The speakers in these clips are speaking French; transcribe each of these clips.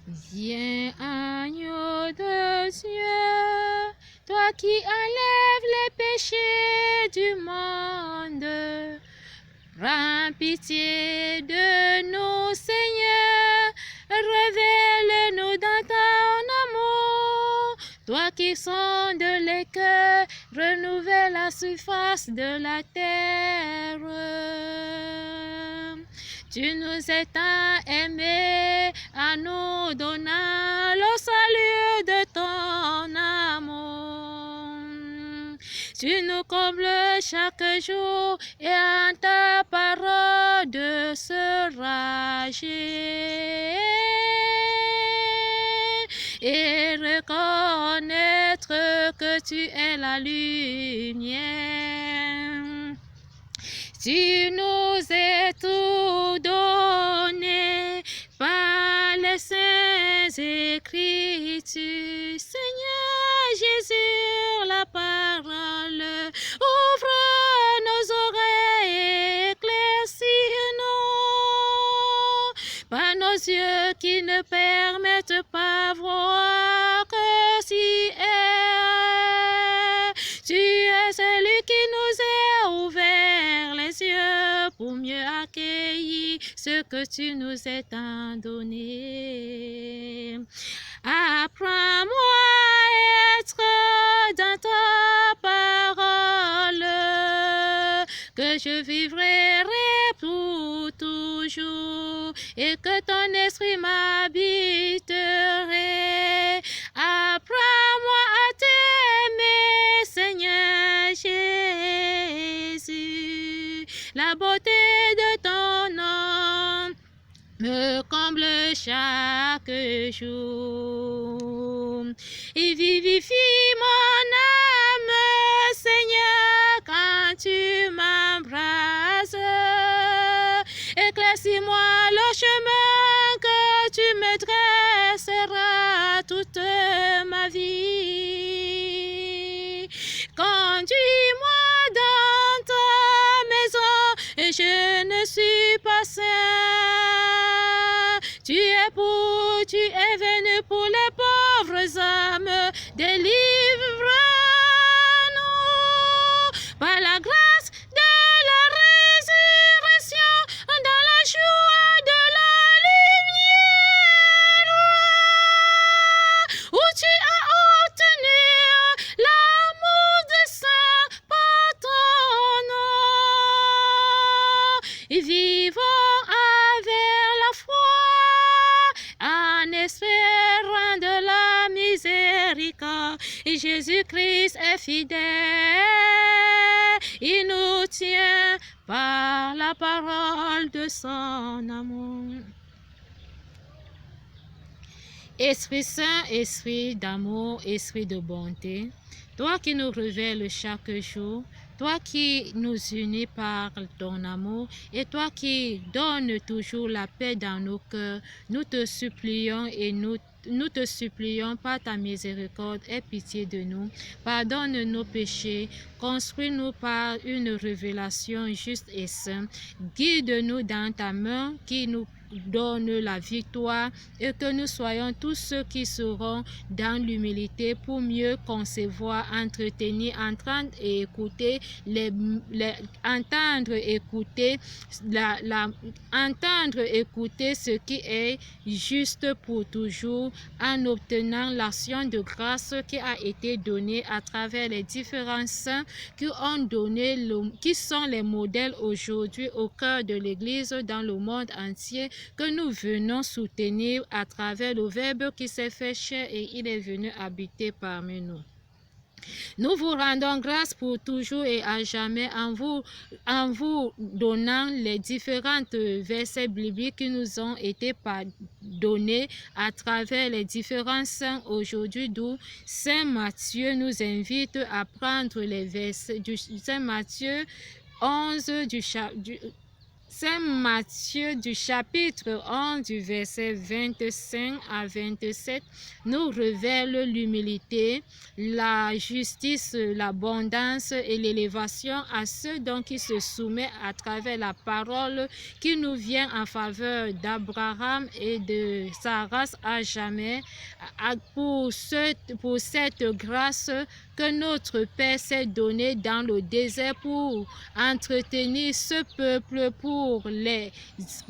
Viens, agneau de Dieu, toi qui enlèves les péchés du monde. Prends pitié de nous, Seigneur, révèle-nous dans ton amour. Toi qui sondes les cœurs, renouvelle la surface de la terre. Tu nous as tant aimés en nous donnant le salut de ton amour. Tu nous combles chaque jour et en ta parole de se rager et reconnaître que tu es la lumière. Tu nous as tout donné par les saintes écritures. Seigneur Jésus, la parole, ouvre nos oreilles, éclaircis-nous par nos yeux qui ne permettent pas voir que si tu es celui qui nous a ouvert les yeux pour mieux accueillir ce que tu nous as tant donné. Apprends-moi à être dans ta parole, que je vivrai pour toujours et que ton esprit m'habiterait. Apprends-moi à t'aimer, Seigneur Jésus. La beauté de ton nom me comble chaque jour. Il vivifie mon âme, Seigneur, quand tu m'embrasses. Éclaircis-moi le chemin que tu me dresseras toute ma vie. Conduis-moi dans ta maison et je ne suis pas saint. Tu es venu pour les pauvres âmes, délivre-nous par la grâce de la résurrection, dans la joie de la lumière, où tu as obtenu l'amour des saints par ton nom. Et vivons avec la foi, en espérant de la miséricorde. Et Jésus-Christ est fidèle, il nous tient par la parole de son amour. Esprit Saint, Esprit d'amour, Esprit de bonté, toi qui nous révèles chaque jour, toi qui nous unis par ton amour et toi qui donnes toujours la paix dans nos cœurs, nous te supplions et nous te supplions par ta miséricorde, aie pitié de nous, pardonne nos péchés, construis-nous par une révélation juste et sainte, guide-nous dans ta main qui nous donne la victoire et que nous soyons tous ceux qui seront dans l'humilité pour mieux concevoir, entretenir, entendre et écouter entendre écouter ce qui est juste pour toujours en obtenant l'action de grâce qui a été donnée à travers les différents saints qui sont les modèles aujourd'hui au cœur de l'Église dans le monde entier, que nous venons soutenir à travers le Verbe qui s'est fait chair et il est venu habiter parmi nous. Nous vous rendons grâce pour toujours et à jamais en vous donnant les différentes versets bibliques qui nous ont été donnés à travers les différents saints aujourd'hui, d'où Saint Matthieu nous invite à prendre les versets du Saint Matthieu 11 Saint Matthieu du chapitre 11 du verset 25 à 27 nous révèle l'humilité, la justice, l'abondance et l'élévation à ceux dont qui se soumet à travers la parole qui nous vient en faveur d'Abraham et de sa race à jamais pour cette grâce que notre Père s'est donné dans le désert pour entretenir ce peuple, pour les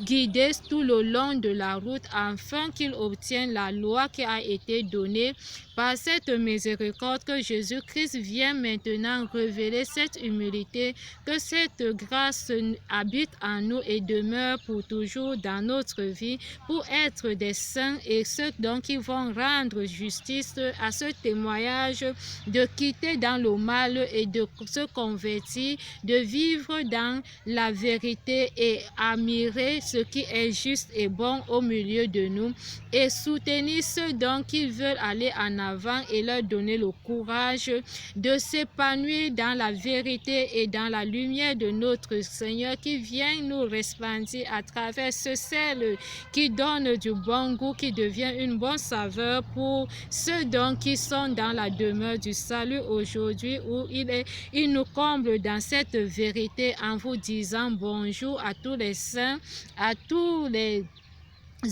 guider tout le long de la route afin qu'ils obtiennent la loi qui a été donnée. Par cette miséricorde que Jésus-Christ vient maintenant révéler cette humilité, que cette grâce habite en nous et demeure pour toujours dans notre vie, pour être des saints et ceux donc qui vont rendre justice à ce témoignage de quitter dans le mal et de se convertir, de vivre dans la vérité et admirer ce qui est juste et bon au milieu de nous et soutenir ceux donc qui veulent aller en avant et leur donner le courage de s'épanouir dans la vérité et dans la lumière de notre Seigneur qui vient nous resplendir à travers ce sel qui donne du bon goût, qui devient une bonne saveur pour ceux donc qui sont dans la demeure du salut aujourd'hui, où il nous comble dans cette vérité en vous disant bonjour à tous les saints, à tous les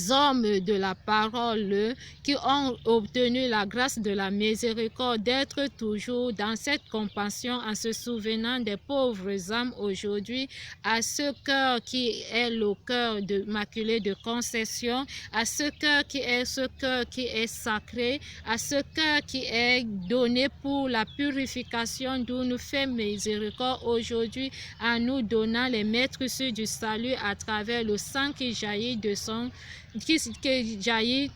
hommes de la parole qui ont obtenu la grâce de la miséricorde d'être toujours dans cette compassion en se souvenant des pauvres âmes aujourd'hui, à ce cœur qui est le cœur maculé de concession, à ce cœur qui est sacré, à ce cœur qui est donné pour la purification, d'où nous fait miséricorde aujourd'hui en nous donnant les maîtres du salut à travers le sang qui jaillit qui jaillit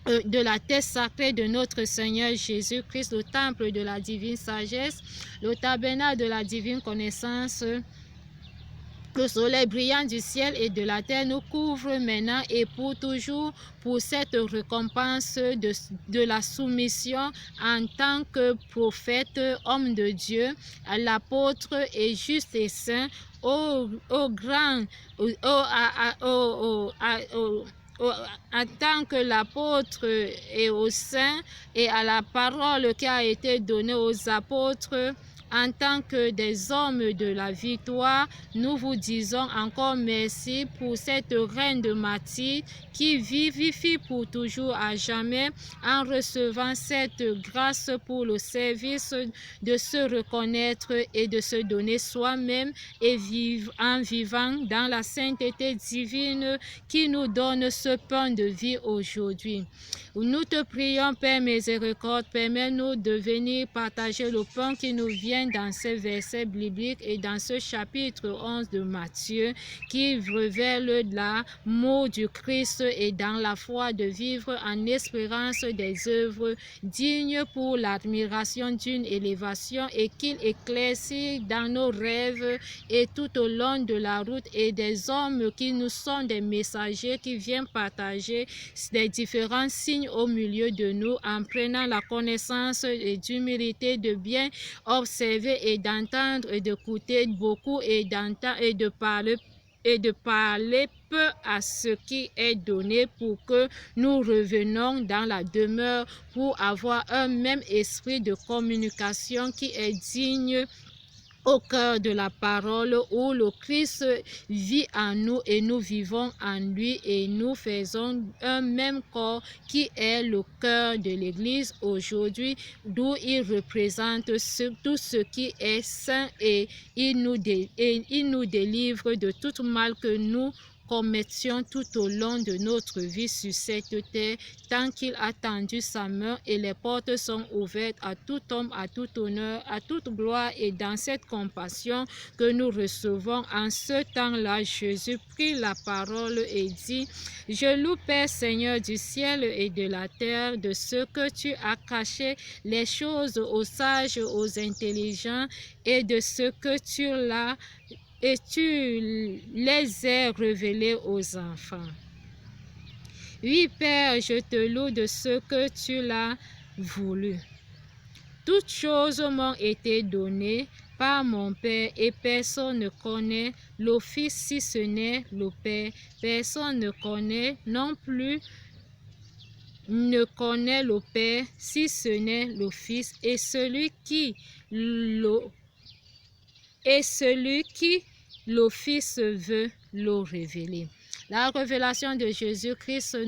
de la tête sacrée de notre Seigneur Jésus-Christ, le temple de la divine sagesse, le tabernacle de la divine connaissance. Le soleil brillant du ciel et de la terre nous couvre maintenant et pour toujours pour cette récompense de la soumission en tant que prophète, homme de Dieu, l'apôtre et juste et saint, en tant que l'apôtre et au saint et à la parole qui a été donnée aux apôtres, en tant que des hommes de la victoire, nous vous disons encore merci pour cette reine de martyrs qui vivifie pour toujours à jamais en recevant cette grâce pour le service de se reconnaître et de se donner soi-même et en vivant dans la sainteté divine qui nous donne ce pain de vie aujourd'hui. Nous te prions, Père miséricorde, permets-nous de venir partager le pain qui nous vient dans ces versets bibliques et dans ce chapitre 11 de Matthieu qui révèle l'amour du Christ et dans la foi de vivre en espérance des œuvres dignes pour l'admiration d'une élévation et qu'il éclaircit dans nos rêves et tout au long de la route et des hommes qui nous sont des messagers qui viennent partager des différents signes au milieu de nous en prenant la connaissance et d'humilité de bien observer et d'entendre et d'écouter beaucoup et d'entendre et de parler peu à ce qui est donné pour que nous revenions dans la demeure pour avoir un même esprit de communication qui est digne au cœur de la parole où le Christ vit en nous et nous vivons en lui et nous faisons un même corps qui est le cœur de l'Église aujourd'hui, d'où il représente tout ce qui est saint et il nous délivre de tout mal que nous commettions tout au long de notre vie sur cette terre, tant qu'il a tendu sa main et les portes sont ouvertes à tout homme, à tout honneur, à toute gloire et dans cette compassion que nous recevons en ce temps-là, Jésus prit la parole et dit: Je loue Père Seigneur du ciel et de la terre de ce que tu as caché les choses aux sages, aux intelligents et de ce que tu les as révélés aux enfants. Oui, Père, je te loue de ce que tu l'as voulu. Toutes choses m'ont été données par mon Père et personne ne connaît le Fils si ce n'est le Père. Personne ne connaît non plus ne connaît le Père si ce n'est le Fils et celui qui le Fils veut le révéler. La révélation de Jésus-Christ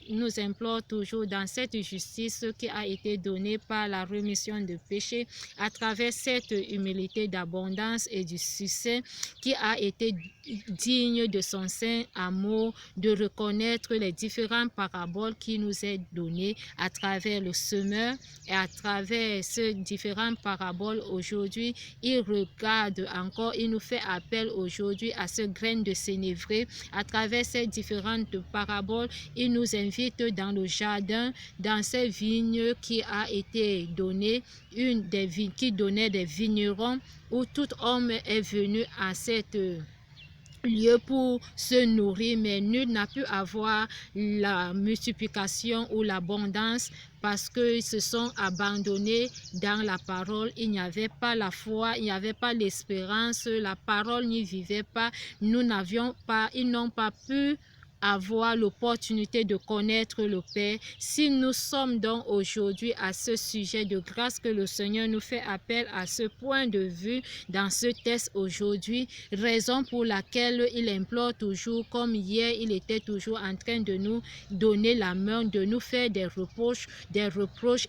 nous implore toujours dans cette justice qui a été donnée par la rémission de péché à travers cette humilité d'abondance et du succès qui a été digne de son saint amour, de reconnaître les différentes paraboles qui nous est données à travers le semeur et à travers ces différentes paraboles aujourd'hui. Il regarde encore, il nous fait appel aujourd'hui à ce grain de sénévré. À travers ces différentes paraboles, il nous invite dans le jardin, dans ces vignes qui a été donnée, une des vignes qui donnait des vignerons où tout homme est venu à cette lieu pour se nourrir, mais nul n'a pu avoir la multiplication ou l'abondance parce qu'ils se sont abandonnés dans la parole. Il n'y avait pas la foi, il n'y avait pas l'espérance, la parole n'y vivait pas. Nous n'avions pas, ils n'ont pas pu avoir l'opportunité de connaître le Père. Si nous sommes donc aujourd'hui à ce sujet de grâce que le Seigneur nous fait appel à ce point de vue dans ce texte aujourd'hui, raison pour laquelle il implore toujours, comme hier, il était toujours en train de nous donner la main, de nous faire des reproches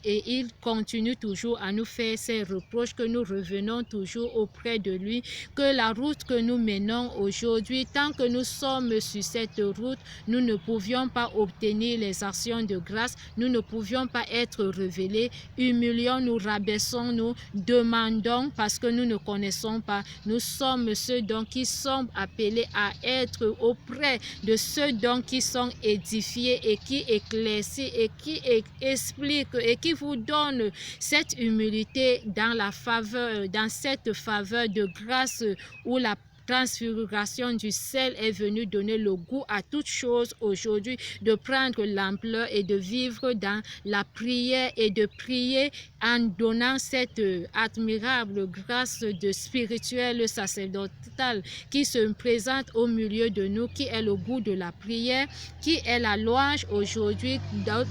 et il continue toujours à nous faire ces reproches, que nous revenons toujours auprès de lui, que la route que nous menons aujourd'hui, tant que nous sommes sur cette route, nous ne pouvions pas obtenir les actions de grâce, nous ne pouvions pas être révélés. Humilions-nous, rabaissons-nous, demandons parce que nous ne connaissons pas. Nous sommes ceux donc qui sont appelés à être auprès de ceux donc qui sont édifiés et qui éclaircissent et qui expliquent et qui vous donnent cette humilité dans la faveur, dans cette faveur de grâce où la transfiguration du sel est venue donner le goût à toute chose aujourd'hui, de prendre l'ampleur et de vivre dans la prière et de prier en donnant cette admirable grâce de spirituel sacerdotal qui se présente au milieu de nous, qui est le goût de la prière, qui est la louange aujourd'hui.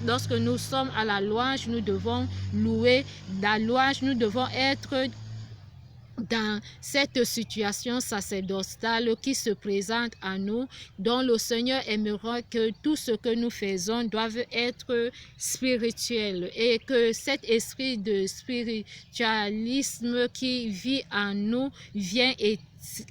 Lorsque nous sommes à la louange, nous devons louer la louange, nous devons être dans cette situation sacerdotale qui se présente à nous, dont le Seigneur aimera que tout ce que nous faisons doive être spirituel et que cet esprit de spiritualisme qui vit en nous vient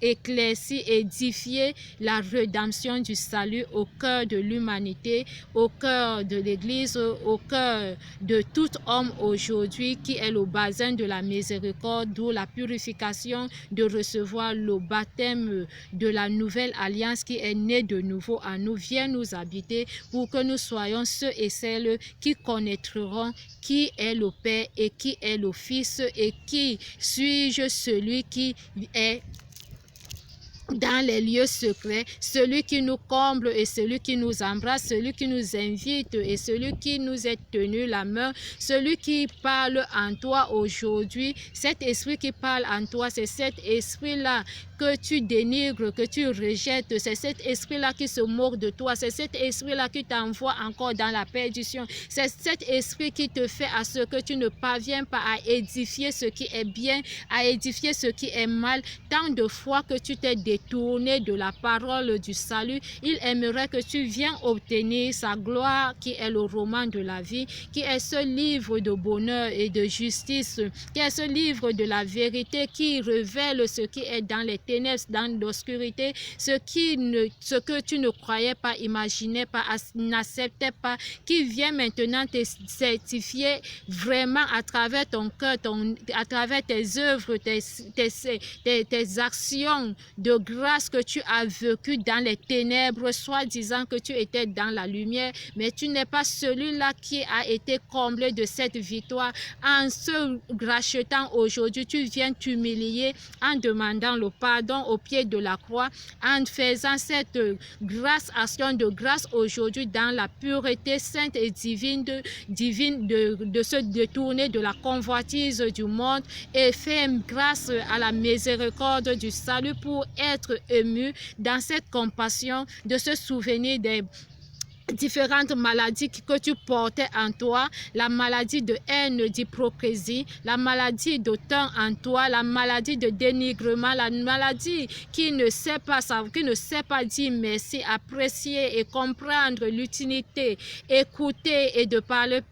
éclaircir, édifier la rédemption du salut au cœur de l'humanité, au cœur de l'Église, au cœur de tout homme aujourd'hui qui est le bassin de la miséricorde, d'où la purification de recevoir le baptême de la nouvelle alliance qui est née de nouveau en nous, vient nous habiter pour que nous soyons ceux et celles qui connaîtront qui est le Père et qui est le Fils et qui suis-je, celui qui est dans les lieux secrets, celui qui nous comble et celui qui nous embrasse, celui qui nous invite et celui qui nous est tenu la main, celui qui parle en toi aujourd'hui. Cet esprit qui parle en toi, c'est cet esprit-là que tu dénigres, que tu rejettes, c'est cet esprit-là qui se moque de toi, c'est cet esprit-là qui t'envoie encore dans la perdition, c'est cet esprit qui te fait à ce que tu ne parviens pas à édifier ce qui est bien, à édifier ce qui est mal. Tant de fois que tu t'es détourné de la parole du salut, il aimerait que tu viennes obtenir sa gloire qui est le roman de la vie, qui est ce livre de bonheur et de justice, qui est ce livre de la vérité qui révèle ce qui est dans les ténèbres, dans l'obscurité, ce que tu ne croyais pas, imaginais pas, n'acceptais pas, qui vient maintenant te certifier vraiment à travers ton cœur, à travers tes œuvres, tes actions de grâce que tu as vécues dans les ténèbres, soi-disant que tu étais dans la lumière, mais tu n'es pas celui-là qui a été comblé de cette victoire. En se rachetant aujourd'hui, tu viens t'humilier en demandant le pardon pardon au pied de la croix, en faisant cette grâce, action de grâce aujourd'hui dans la pureté sainte et divine de se détourner de la convoitise du monde et faire grâce à la miséricorde du salut pour être ému dans cette compassion, de se souvenir des différentes maladies que tu portais en toi, la maladie de haine, d'hypocrisie, la maladie d'autant en toi, la maladie de dénigrement, la maladie qui ne sait pas dire merci, apprécier et comprendre l'utilité, écouter et de parler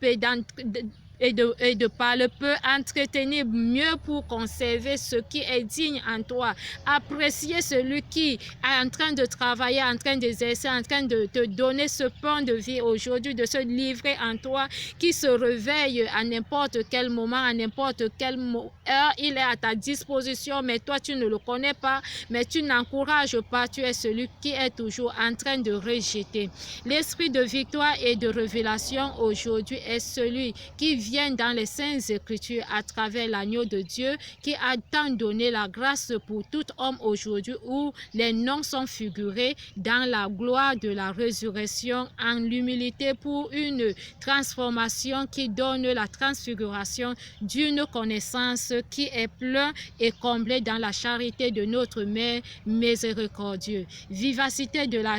par le peu entretenir mieux pour conserver ce qui est digne en toi, apprécier celui qui est en train de travailler, en train d'exercer, en train de te donner ce pain de vie aujourd'hui, de se livrer en toi, qui se réveille à n'importe quel moment, à n'importe quelle heure, il est à ta disposition, mais toi tu ne le connais pas, mais tu n'encourages pas, tu es celui qui est toujours en train de rejeter. L'esprit de victoire et de révélation aujourd'hui est celui qui vient dans les Saintes Écritures à travers l'agneau de Dieu qui a tant donné la grâce pour tout homme aujourd'hui, où les noms sont figurés dans la gloire de la résurrection, en l'humilité pour une transformation qui donne la transfiguration d'une connaissance qui est pleine et comblée dans la charité de notre Mère miséricordieux. Vivacité de la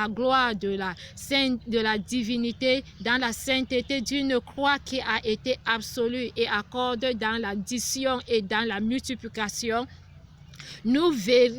gloire de la divinité dans la sainteté d'une croix qui a été absolue et accordée dans l'addition et dans la multiplication, nous fait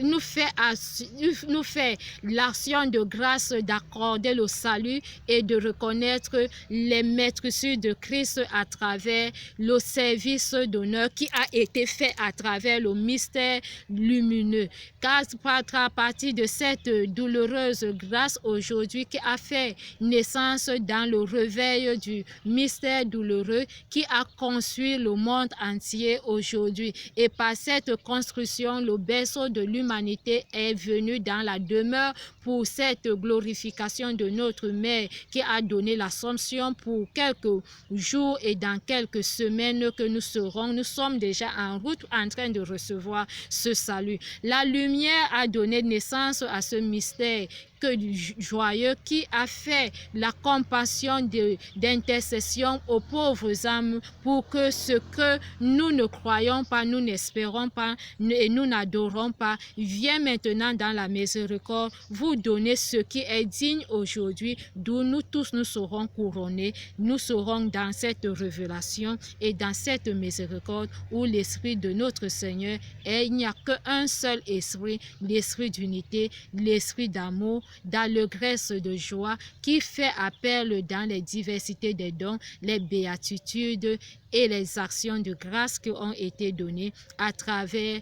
l'action de grâce d'accorder le salut et de reconnaître les maîtrises de Christ à travers le service d'honneur qui a été fait à travers le mystère lumineux. Car à partir de cette douloureuse grâce aujourd'hui qui a fait naissance dans le réveil du mystère douloureux qui a construit le monde entier aujourd'hui, et par cette construction, le berceau de l'humanité est venu dans la demeure pour cette glorification de notre Mère qui a donné l'Assomption pour quelques jours et dans quelques semaines que nous sommes déjà en route en train de recevoir ce salut. La lumière a donné naissance à ce mystère joyeux qui a fait la compassion d'intercession aux pauvres âmes pour que ce que nous ne croyons pas, nous n'espérons pas et nous n'adorons pas, vienne maintenant dans la miséricorde vous donner ce qui est digne aujourd'hui, d'où nous tous nous serons couronnés, nous serons dans cette révélation et dans cette miséricorde où l'Esprit de notre Seigneur est. Il n'y a qu'un seul esprit, l'esprit d'unité, l'esprit d'amour, d'allégresse, de joie, qui fait appel dans les diversités des dons, les béatitudes et les actions de grâce qui ont été données à travers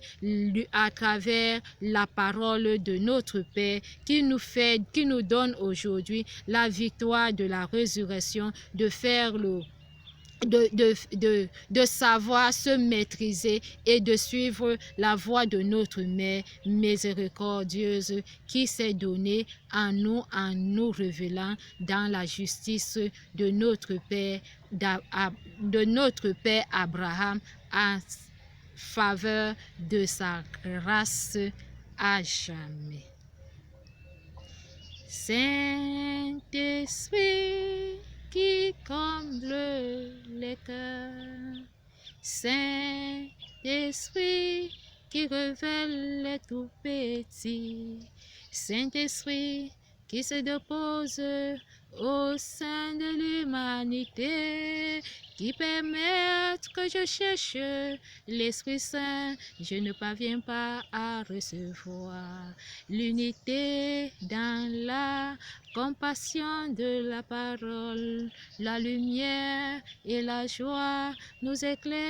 la parole de notre Père qui nous donne aujourd'hui la victoire de la résurrection, de faire de savoir se maîtriser et de suivre la voie de notre Mère miséricordieuse qui s'est donnée en nous révélant dans la justice de notre Père Abraham en faveur de sa grâce à jamais. Saint-Esprit qui comble les cœurs, Saint-Esprit qui révèle les tout petits, Saint-Esprit qui se dépose au sein de l'humanité, qui permet que je cherche l'Esprit Saint, je ne parviens pas à recevoir l'unité dans la compassion de la parole, la lumière et la joie nous éclaircissent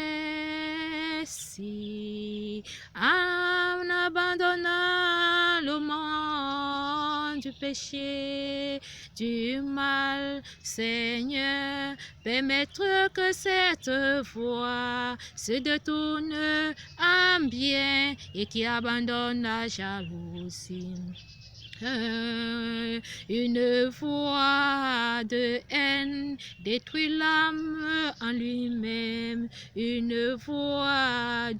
en abandonnant le monde du péché, du mal. Seigneur, permettre que cette voix se détourne en bien et qui abandonne la jalousie. Une voix de haine détruit l'âme en lui-même. Une voix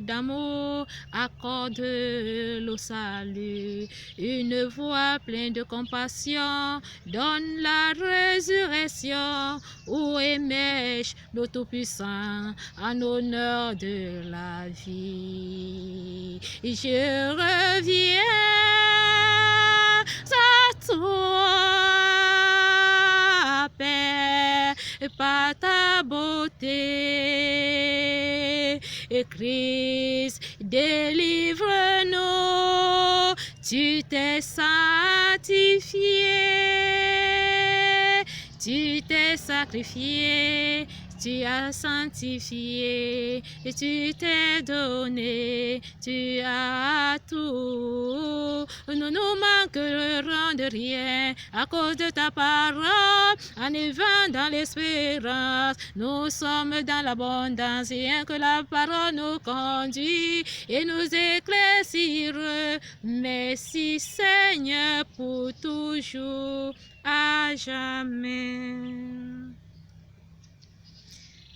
d'amour accorde le salut. Une voix pleine de compassion donne la résurrection. Où émerge le Tout-Puissant en honneur de la vie. Je reviens à toi, Père, par ta beauté. Et Christ, délivre-nous, tu t'es sanctifié, tu t'es sacrifié, tu as sanctifié, et tu t'es donné, tu as tout. Nous nous manquerons de rien à cause de ta parole. En élevant dans l'espérance, nous sommes dans l'abondance, rien que la parole nous conduit et nous éclaircira. Merci Seigneur pour toujours, à jamais.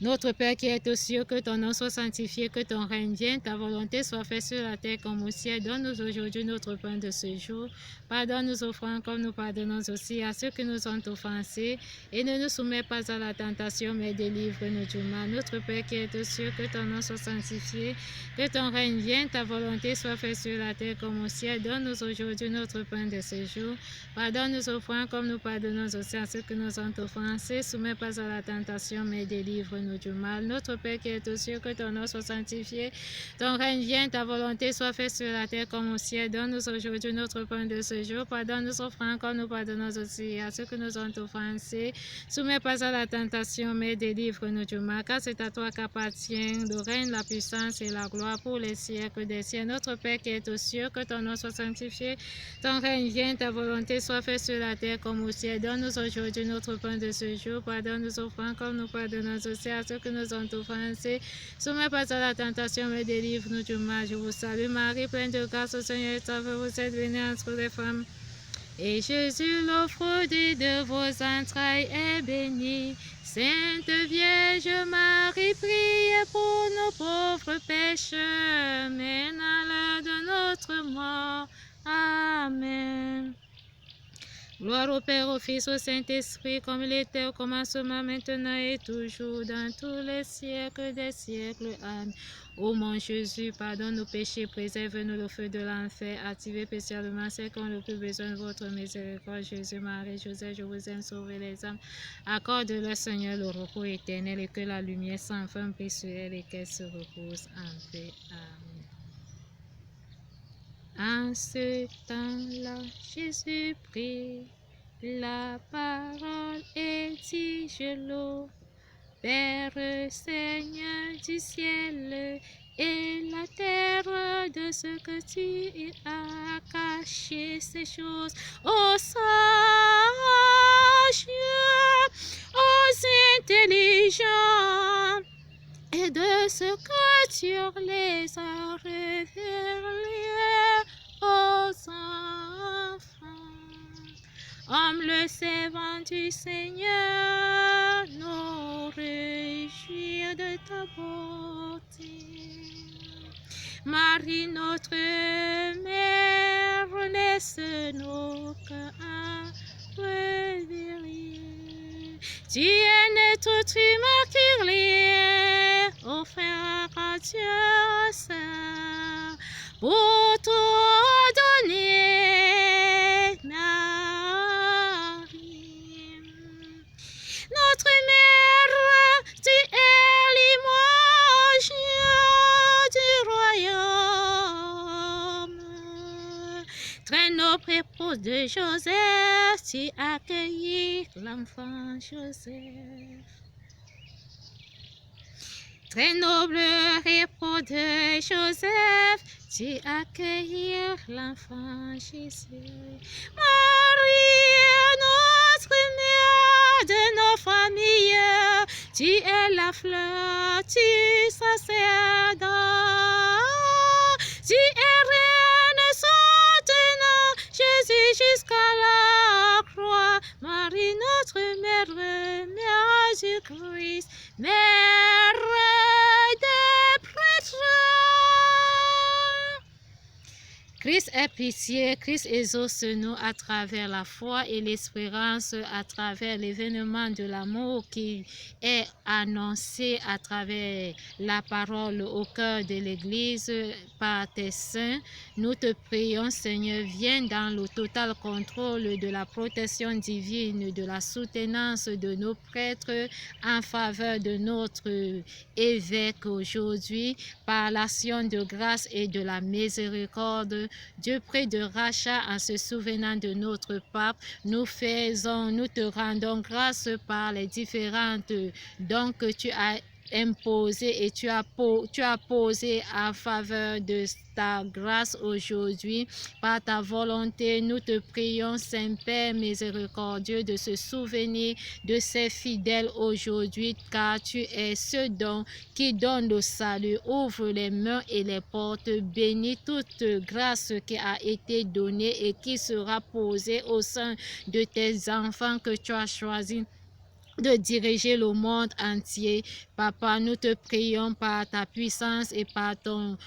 Notre Père qui est aux cieux, que ton nom soit sanctifié, que ton règne vienne, ta volonté soit faite sur la terre comme au ciel. Donne-nous aujourd'hui notre pain de ce jour. Pardonne nos offranses comme nous pardonnons aussi à ceux qui nous ont offensés. Et ne nous soumets pas à la tentation, mais délivre-nous du mal. Notre Père qui est aux cieux, que ton nom soit sanctifié, que ton règne vienne, ta volonté soit faite sur la terre comme au ciel. Donne-nous aujourd'hui notre pain de ce jour. Pardonne nos offranses comme nous pardonnons aussi à ceux qui nous ont offensés. Soumets pas à la tentation, mais délivre-nous du mal. Notre Père qui est aux cieux, que ton nom soit sanctifié, ton règne vienne, ta volonté soit faite sur la terre comme au ciel. Donne-nous aujourd'hui notre pain de ce jour. Pardonne nos offranses comme nous pardonnons aussi à ceux qui nous ont offensés. Soumets pas à la tentation, mais délivre-nous du mal. Car c'est à toi qu'appartient le règne, la puissance et la gloire pour les siècles des siècles. Notre Père qui est aux cieux, que ton nom soit sanctifié, ton règne vienne, ta volonté soit faite sur la terre comme au ciel. Donne-nous aujourd'hui notre pain de ce jour. Pardonne nos offranses comme nous pardonnons aussi à ceux qui nous ont offensés. Soumets pas à la tentation, mais délivre-nous du mal. Je vous salue Marie, pleine de grâce, au Seigneur est avec vous, êtes bénie entre les femmes. Et Jésus, le fruit de vos entrailles, est béni. Sainte Vierge Marie, priez pour nos pauvres pécheurs, maintenant à l'heure de notre mort. Amen. Gloire au Père, au Fils, au Saint-Esprit, comme il était au commencement, maintenant et toujours, dans tous les siècles des siècles. Amen. Ô mon Jésus, pardonne nos péchés, préserve-nous le feu de l'enfer, activez spécialement ceux qui ont le plus besoin de votre miséricorde. Jésus, Marie, Joseph, je vous aime, sauvez les âmes. Accorde le Seigneur le repos éternel et que la lumière sans fin brille sur elle et qu'elle se repose en paix. Amen. En ce temps-là, Jésus prie, la parole est dit, je loue, Père Seigneur du ciel et la terre, de ce que tu as caché ces choses aux sages, aux intelligents, et de ce que tu les as révélés aux enfants. Homme le servant du Seigneur, nous réjouir de ta beauté. Marie, notre mère, laisse-nous qu'un réveiller. Tu es né toute immaculée, offert à Dieu Saint, pour tout donner, Marie. Notre mère, tu es l'image du royaume. Très noble épouse de Joseph, tu accueillis l'enfant Joseph. Très noble époux de Joseph, tu accueillis l'enfant Jésus. Marie, notre mère de nos familles, tu es la fleur du sacerdoce, tu es reine soutenant Jésus. jusqu'à la croix. Marie, notre mère, Mère Jésus-Christ, Mère des prêtres. Christ ait pitié, Christ exauce-nous à travers la foi et l'espérance, à travers l'événement de l'amour qui est annoncé à travers la parole au cœur de l'Église par tes saints. Nous te prions, Seigneur, viens dans le total contrôle de la protection divine, de la soutenance de nos prêtres en faveur de notre évêque aujourd'hui, par l'action de grâce et de la miséricorde. Dieu près de rachat, en se souvenant de notre pape, nous te rendons grâce par les différentes dons que tu as imposé et tu as posé en faveur de ta grâce aujourd'hui. Par ta volonté, nous te prions, Saint-Père miséricordieux, de se souvenir de ces fidèles aujourd'hui, car tu es ce don qui donne le salut. Ouvre les mains et les portes, bénis toute grâce qui a été donnée et qui sera posée au sein de tes enfants que tu as choisis de diriger le monde entier. Papa, nous te prions par ta puissance et par ton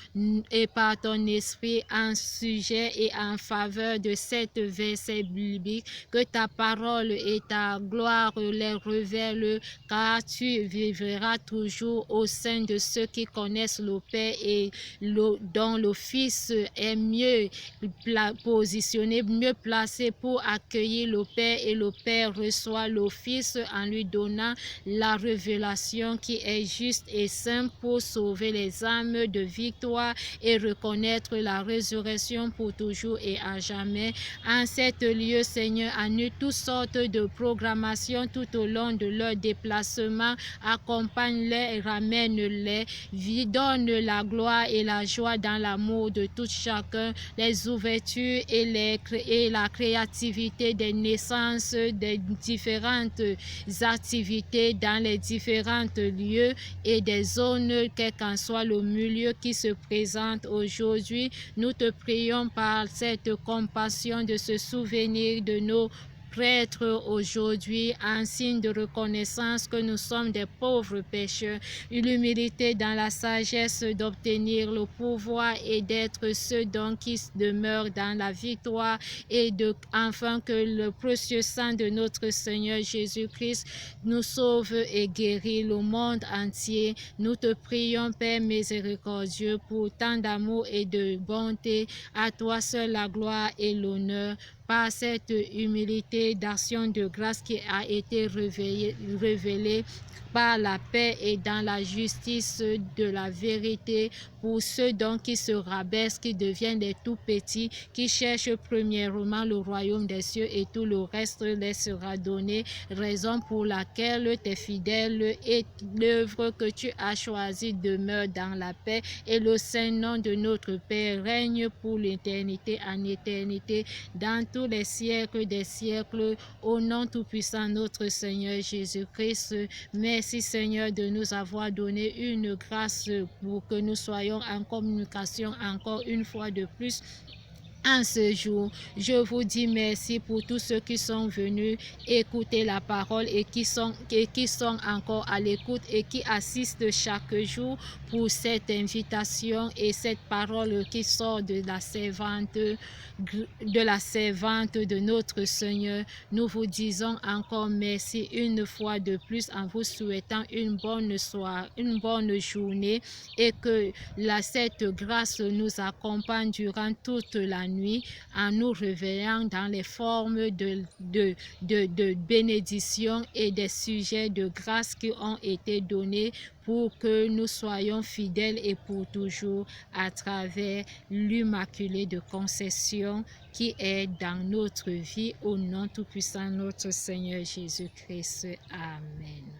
esprit en sujet et en faveur de cette verset biblique, que ta parole et ta gloire les révèlent, car tu vivras toujours au sein de ceux qui connaissent le Père et dont le Fils est mieux positionné, mieux placé pour accueillir le Père, et le Père reçoit le Fils en lui donnant la révélation qui est juste et simple pour sauver les âmes de victoire et reconnaître la résurrection pour toujours et à jamais. En cet lieu, Seigneur, annule toutes sortes de programmations tout au long de leur déplacement. Accompagne-les et ramène-les. Donne la gloire et la joie dans l'amour de tout chacun, les ouvertures et la créativité des naissances des différentes activités dans les différents lieux et des zones, quel qu'en soit le milieu qui se présente aujourd'hui. Nous te prions par cette compassion de se souvenir de nos prêtres aujourd'hui, en signe de reconnaissance que nous sommes des pauvres pécheurs, l'humilité dans la sagesse d'obtenir le pouvoir et d'être ceux dont qui demeurent dans la victoire, et enfin que le précieux sang de notre Seigneur Jésus-Christ nous sauve et guérit le monde entier. Nous te prions, Père miséricordieux, pour tant d'amour et de bonté. À toi seul la gloire et l'honneur. Par cette humilité d'action de grâce qui a été révélée par la paix et dans la justice de la vérité, pour ceux donc qui se rabaissent, qui deviennent des tout petits, qui cherchent premièrement le royaume des cieux, et tout le reste les sera donné. Raison pour laquelle tes fidèles et l'œuvre que tu as choisie demeurent dans la paix, et le saint nom de notre Père règne pour l'éternité en éternité, dans tous les siècles des siècles, au nom tout-puissant notre Seigneur Jésus-Christ. Merci Seigneur de nous avoir donné une grâce pour que nous soyons en communication encore une fois de plus. En ce jour, je vous dis merci pour tous ceux qui sont venus écouter la parole et qui sont encore à l'écoute et qui assistent chaque jour pour cette invitation et cette parole qui sort de la servante de notre Seigneur. Nous vous disons encore merci une fois de plus, en vous souhaitant une bonne soirée, une bonne journée, et que cette grâce nous accompagne durant toute la nuit, en nous réveillant dans les formes de bénédiction et des sujets de grâce qui ont été donnés pour que nous soyons fidèles et pour toujours à travers l'Immaculée de Conception qui est dans notre vie, au nom tout-puissant notre Seigneur Jésus-Christ. Amen.